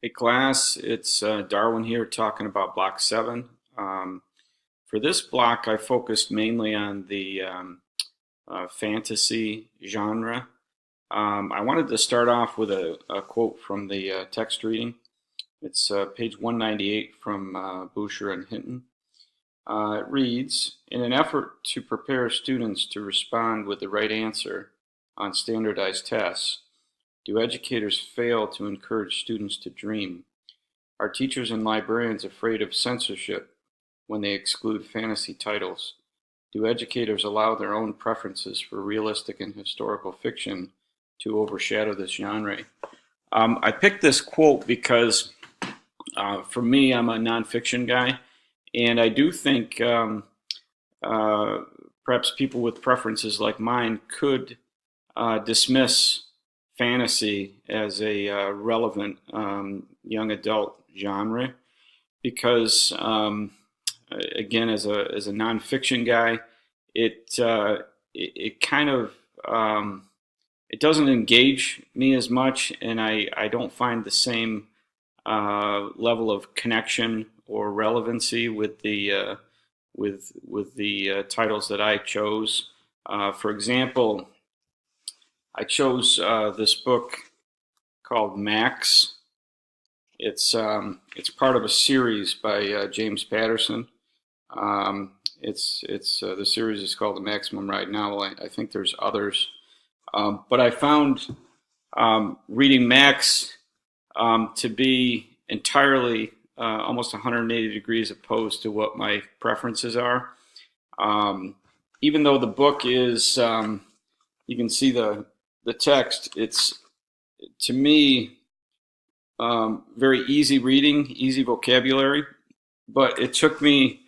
Hey class, it's Darwin here talking about Block 7. For this block, I focused mainly on the fantasy genre. I wanted to start off with a quote from the text reading. It's page 198 from Boucher and Hinton. It reads, in an effort to prepare students to respond with the right answer on standardized tests, do educators fail to encourage students to dream? Are teachers and librarians afraid of censorship when they exclude fantasy titles? Do educators allow their own preferences for realistic and historical fiction to overshadow this genre? I picked this quote because, for me, I'm a nonfiction guy, and I do think uh, perhaps people with preferences like mine could dismiss fantasy as a relevant young adult genre because, again, as a nonfiction guy, it kind of it doesn't engage me as much, and I don't find the same level of connection or relevancy with the titles that I chose. For example, I chose this book called Max. It's part of a series by James Patterson. It's the series is called The Maximum Ride Novel. I think there's others, but I found reading Max to be entirely almost 180 degrees opposed to what my preferences are. Um, Even though the book is, you can see the text. It's to me very easy reading, easy vocabulary, but it took me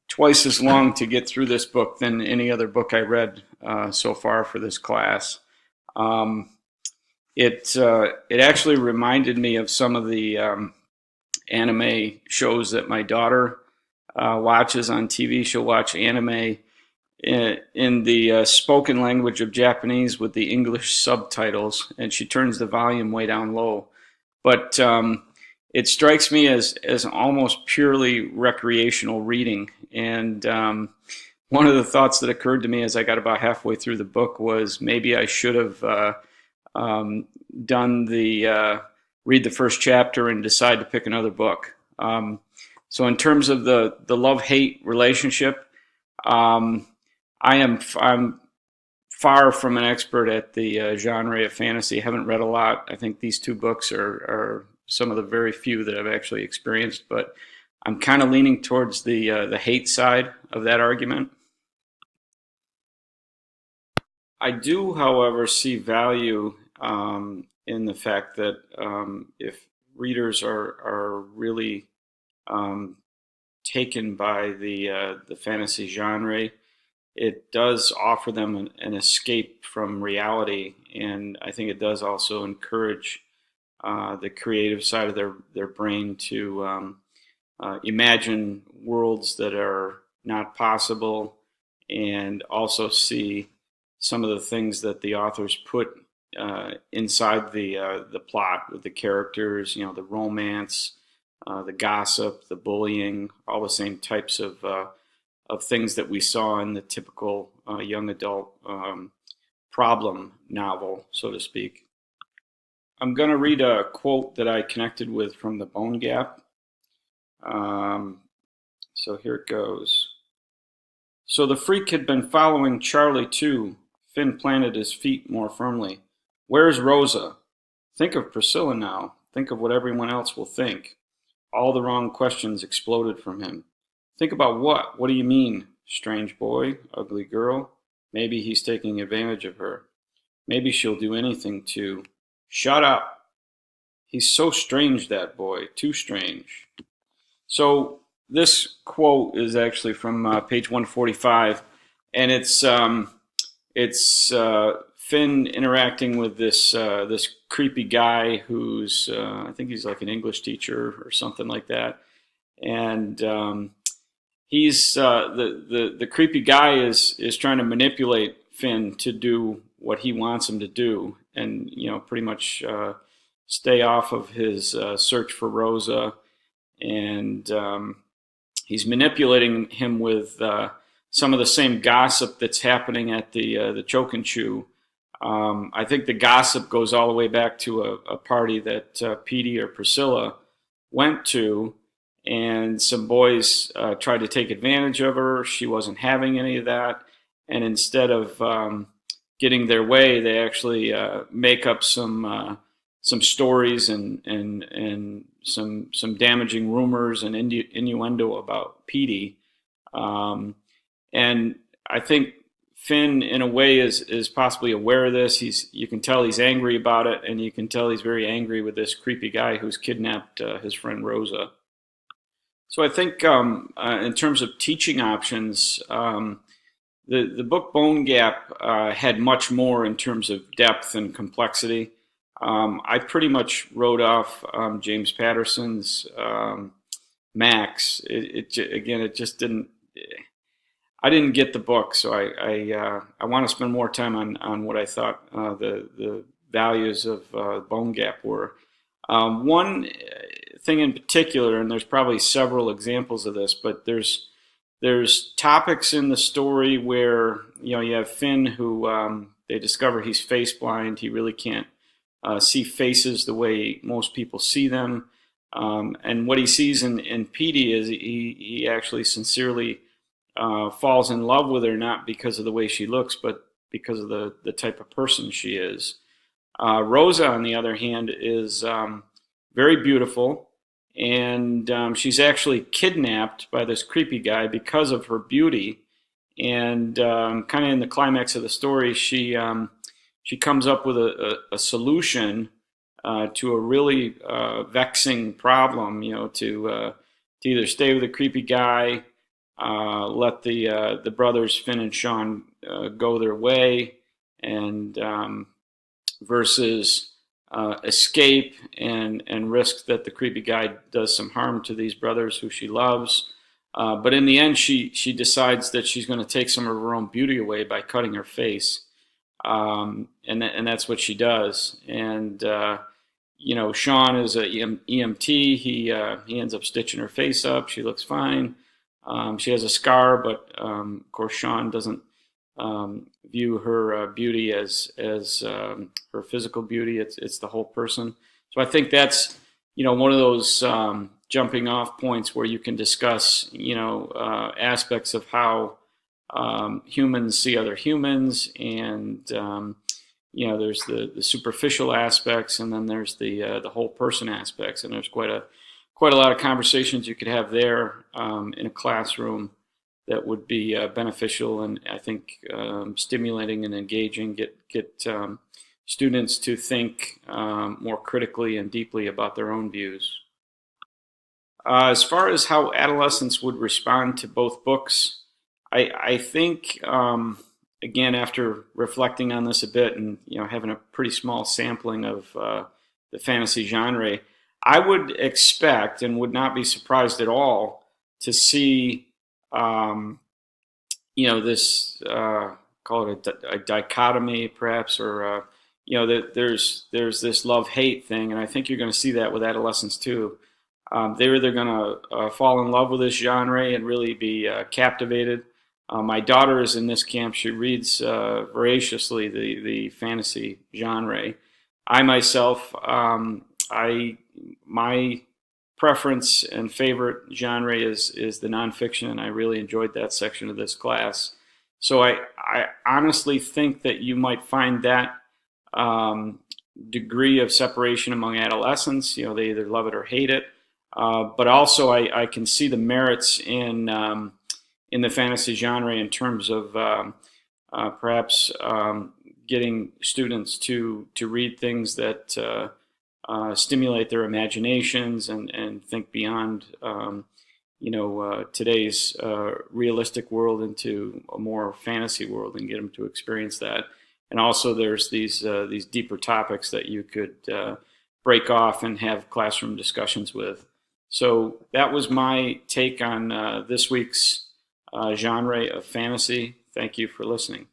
twice as long to get through this book than any other book I read so far for this class. Um, it actually reminded me of some of the anime shows that my daughter watches on TV. She'll watch anime in the spoken language of Japanese with the English subtitles, and she turns the volume way down low. But it strikes me as almost purely recreational reading. And one of the thoughts that occurred to me as I got about halfway through the book was maybe I should have um, done the read the first chapter and decide to pick another book. So in terms of the love hate relationship, um, I'm far from an expert at the genre of fantasy. I haven't read a lot. I think these two books are some of the very few that I've actually experienced, but I'm kind of leaning towards the hate side of that argument. I do, however, see value in the fact that if readers are really um, taken by the fantasy genre, it does offer them an escape from reality, and I think it does also encourage the creative side of their brain to imagine worlds that are not possible, and also see some of the things that the authors put inside the plot with the characters, the romance, the gossip, the bullying, all the same types of things that we saw in the typical young adult problem novel, so to speak. I'm going to read a quote that I connected with from the Bone Gap. Um, so here it goes. So the freak had been following Charlie too. Finn planted his feet more firmly. Where's Rosa? Think of Priscilla now. Think of what everyone else will think. All the wrong questions exploded from him. Think about what? What do you mean? Strange boy, ugly girl. Maybe he's taking advantage of her. Maybe she'll do anything to. Shut up! He's so strange, that boy. Too strange. So this quote is actually from page 145, and it's Finn interacting with this creepy guy who's I think he's like an English teacher or something like that, and he's the creepy guy is trying to manipulate Finn to do what he wants him to do, and pretty much stay off of his search for Rosa, and he's manipulating him with some of the same gossip that's happening at the Choke and Chew. I think the gossip goes all the way back to a party that Petey or Priscilla went to, and some boys tried to take advantage of her. She wasn't having any of that, and instead of getting their way, they actually make up some stories and some damaging rumors and innuendo about Petey. And I think Finn, in a way, is possibly aware of this. You can tell he's angry about it, and you can tell he's very angry with this creepy guy who's kidnapped his friend Rosa. So I think in terms of teaching options, the book Bone Gap had much more in terms of depth and complexity. I pretty much wrote off James Patterson's Max. It just didn't. I didn't get the book, so I want to spend more time on what I thought the values of Bone Gap were. One thing in particular, and there's probably several examples of this, but there's topics in the story where you have Finn who they discover he's face blind. He really can't see faces the way most people see them, and what he sees in Petey is he actually sincerely falls in love with her, not because of the way she looks, but because of the type of person she is. Rosa, on the other hand, is very beautiful, and she's actually kidnapped by this creepy guy because of her beauty. And kind of in the climax of the story, she comes up with a solution to a really vexing problem. To either stay with the creepy guy, let the brothers Finn and Sean go their way, and versus escape and risk that the creepy guy does some harm to these brothers who she loves. But in the end, she decides that she's going to take some of her own beauty away by cutting her face, and that's what she does. And Sean is a EMT. He ends up stitching her face up. She looks fine. She has a scar, but of course Sean doesn't view her beauty as her physical beauty. It's the whole person. So I think that's one of those jumping off points where you can discuss aspects of how humans see other humans, and there's the superficial aspects, and then there's the whole person aspects, and there's quite a lot of conversations you could have there in a classroom that would be beneficial, and I think stimulating and engaging, get students to think more critically and deeply about their own views. As far as how adolescents would respond to both books, I think, again, after reflecting on this a bit and having a pretty small sampling of the fantasy genre, I would expect and would not be surprised at all to see, this call it a dichotomy, perhaps, or that there's this love-hate thing, and I think you're going to see that with adolescents too. They're either going to fall in love with this genre and really be captivated. My daughter is in this camp. She reads voraciously the fantasy genre. I myself, my preference and favorite genre is the nonfiction, and I really enjoyed that section of this class. So I honestly think that you might find that degree of separation among adolescents. They either love it or hate it. But also I can see the merits in the fantasy genre in terms of perhaps getting students to read things that stimulate their imaginations and think beyond today's realistic world into a more fantasy world, and get them to experience that. And also there's these deeper topics that you could break off and have classroom discussions with. So that was my take on this week's genre of fantasy. Thank you for listening.